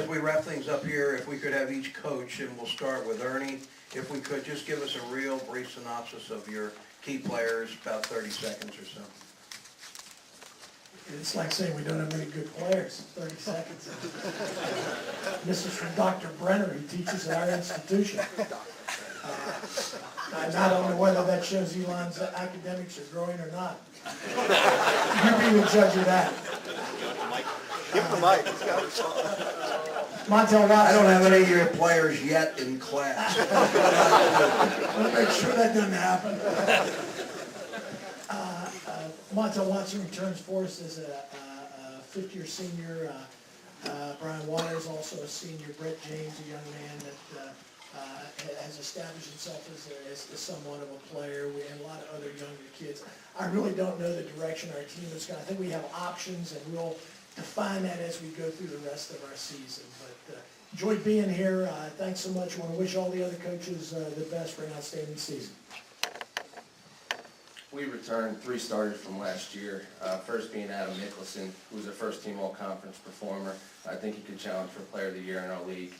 we wrap things up here, if we could have each coach, and we'll start with Ernie, if we could just give us a real brief synopsis of your key players, about 30 seconds or so. It's like saying we don't have many good players, 30 seconds. This is from Dr. Brenner, who teaches at our institution. I don't know whether that shows Elon's academics are growing or not. You be the judge of that. Give him the mic. Montel Watson. I don't have any of your players yet in class. I want to make sure that doesn't happen. Montel Watson returns for us as a fifth-year senior. Brian Waters, also a senior. Brett James, a young man that has established himself as somewhat of a player. We have a lot of other younger kids. I really don't know the direction our team is going. I think we have options, and we'll define that as we go through the rest of our season. But enjoyed being here. Thanks so much. I want to wish all the other coaches the best for an outstanding season. We returned 3 starters from last year, first being Adam Nicholson, who was a first-team all-conference performer. I think he could challenge for Player of the Year in our league.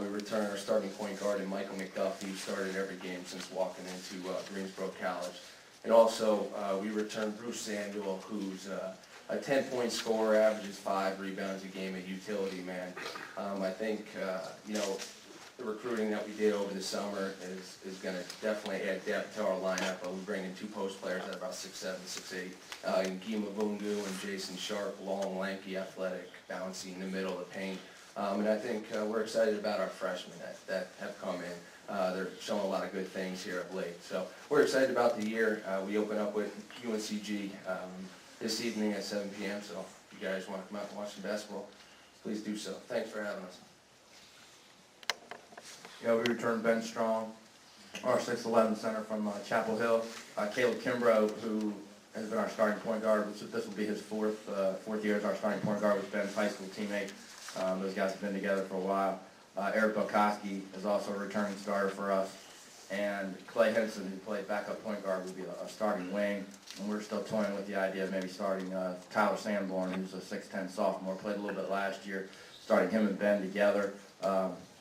We returned our starting point guard in Michael McDuffie, who started every game since walking into Greensboro College. And also, we returned Bruce Samuel, who's a 10-point scorer, averages 5 rebounds a game, a utility man. I think, the recruiting that we did over the summer is going to definitely add depth to our lineup. We bring in 2 post players at about 6'7", 6'8", in Guy Mavungu and Jason Sharp, long, lanky, athletic, bouncy in the middle of the paint. And I think we're excited about our freshmen that have come in. They're showing a lot of good things here of late. So we're excited about the year. We open up with UNCG this evening at 7 p.m. So if you guys want to come out and watch some basketball, please do so. Thanks for having us. Yeah, we returned Ben Strong, our 6'11" center from Chapel Hill. Caleb Kimbrough, who has been our starting point guard. This will be his fourth year as our starting point guard with Ben's high school teammate. Those guys have been together for a while. Eric Belkowski is also a returning starter for us. And Clay Henson, who played backup point guard, will be a starting wing. And we're still toying with the idea of maybe starting Tyler Sanborn, who's a 6'10" sophomore, played a little bit last year, starting him and Ben together.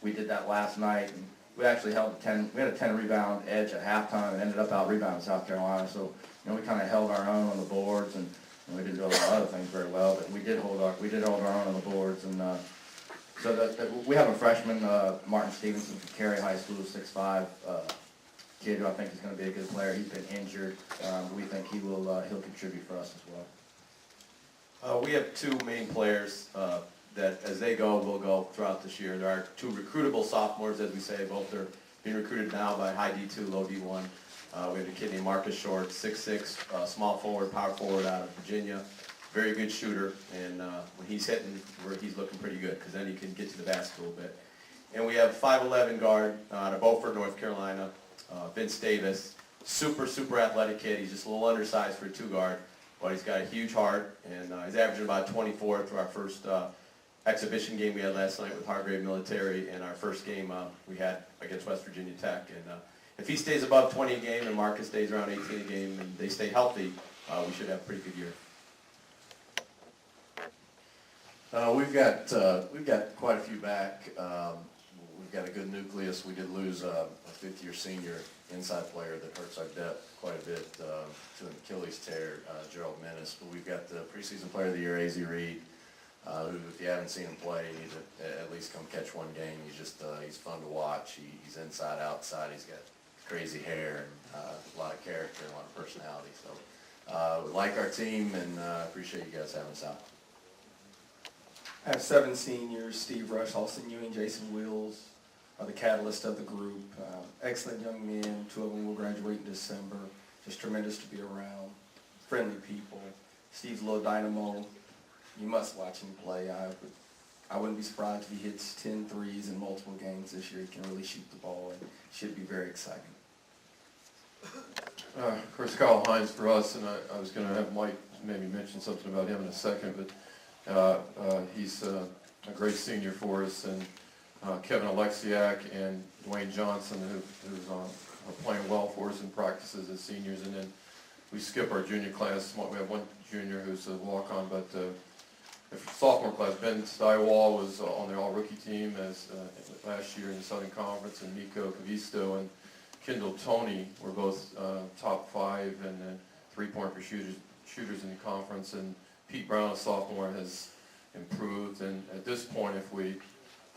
We did that last night, and we actually held we had a 10 rebound edge at halftime and ended up out rebounding South Carolina. So, we kind of held our own on the boards, and we didn't do a lot of other things very well, but we did hold our own on the boards. And so we have a freshman, Martin Stevenson from Cary High School, 6'5", kid who I think is going to be a good player. He's been injured. We think he'll contribute for us as well. We have 2 main players that as they go, will go throughout this year. There are 2 recruitable sophomores, as we say. Both are being recruited now by high D2, low D1. We have a kid named Marcus Short, 6'6", small forward, power forward out of Virginia. Very good shooter, and when he's hitting, he's looking pretty good because then he can get to the basket a little bit. And we have 5'11" guard out of Beaufort, North Carolina, Vince Davis. Super athletic kid. He's just a little undersized for a 2 guard, but he's got a huge heart, and he's averaging about 24 through our first exhibition game we had last night with Hargrave Military, and our first game we had against West Virginia Tech. And if he stays above 20 a game and Marcus stays around 18 a game and they stay healthy, we should have a pretty good year. We've got quite a few back. We've got a good nucleus. We did lose a 5th-year senior inside player that hurts our depth quite a bit to an Achilles tear, Gerald Menace. But we've got the preseason player of the year, A.Z. Reed, who, if you haven't seen him play, you need to at least come catch one game. He's fun to watch. He's inside, outside. He's got crazy hair and a lot of character, a lot of personality. So we like our team, and appreciate you guys having us out. I have 7 seniors: Steve Rush, Austin Ewing, Jason Wills are the catalyst of the group. Excellent young men. 2 of them will graduate in December. Just tremendous to be around. Friendly people. Steve's a little dynamo. You must watch him play. I wouldn't be surprised if he hits 10 threes in multiple games this year. He can really shoot the ball, and should be very exciting. Of course, Kyle Hines for us, and I was going to have Mike maybe mention something about him in a second, but he's a great senior for us, and Kevin Alexiak and Dwayne Johnson, who's are playing well for us in practices as seniors, and then we skip our junior class. We have one junior who's a walk-on, but sophomore class. Ben Stywall was on the all-rookie team as last year in the Southern Conference, and Nico Cavisto and Kendall Toney were both top 5 and three-point shooters in the conference. And Pete Brown, a sophomore, has improved. And at this point, if we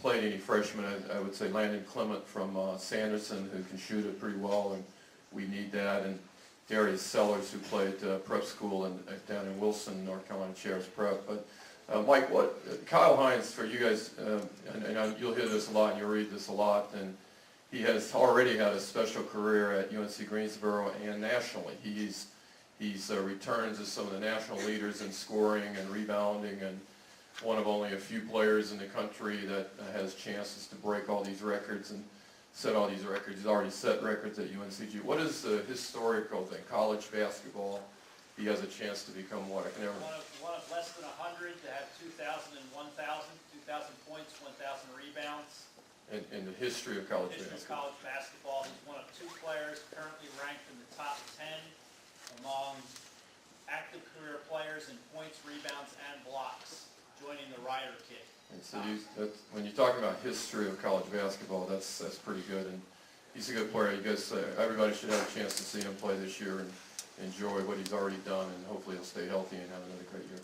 played any freshmen, I would say Landon Clement from Sanderson, who can shoot it pretty well, and we need that. And Darius Sellers, who played prep school down in Wilson, North Carolina Sheriff's Prep. But Mike, Kyle Hines, for you guys, and you'll hear this a lot and you'll read this a lot, and he has already had a special career at UNC Greensboro and nationally. He's returned to some of the national leaders in scoring and rebounding, and one of only a few players in the country that has chances to break all these records and set all these records. He's already set records at UNCG. What is the historical thing? College basketball, he has a chance to become what? I can never... One of less than 100 to have 2,000 and 1,000, 2,000 points, 1,000 rebounds. In the history of college basketball. College basketball, he's one of 2 players currently ranked in the top 10 among active career players in points, rebounds, and blocks, joining the Ryder kit. And so when you're talking about history of college basketball, that's pretty good. And he's a good player. You guys, everybody should have a chance to see him play this year and enjoy what he's already done, and hopefully he'll stay healthy and have another great year.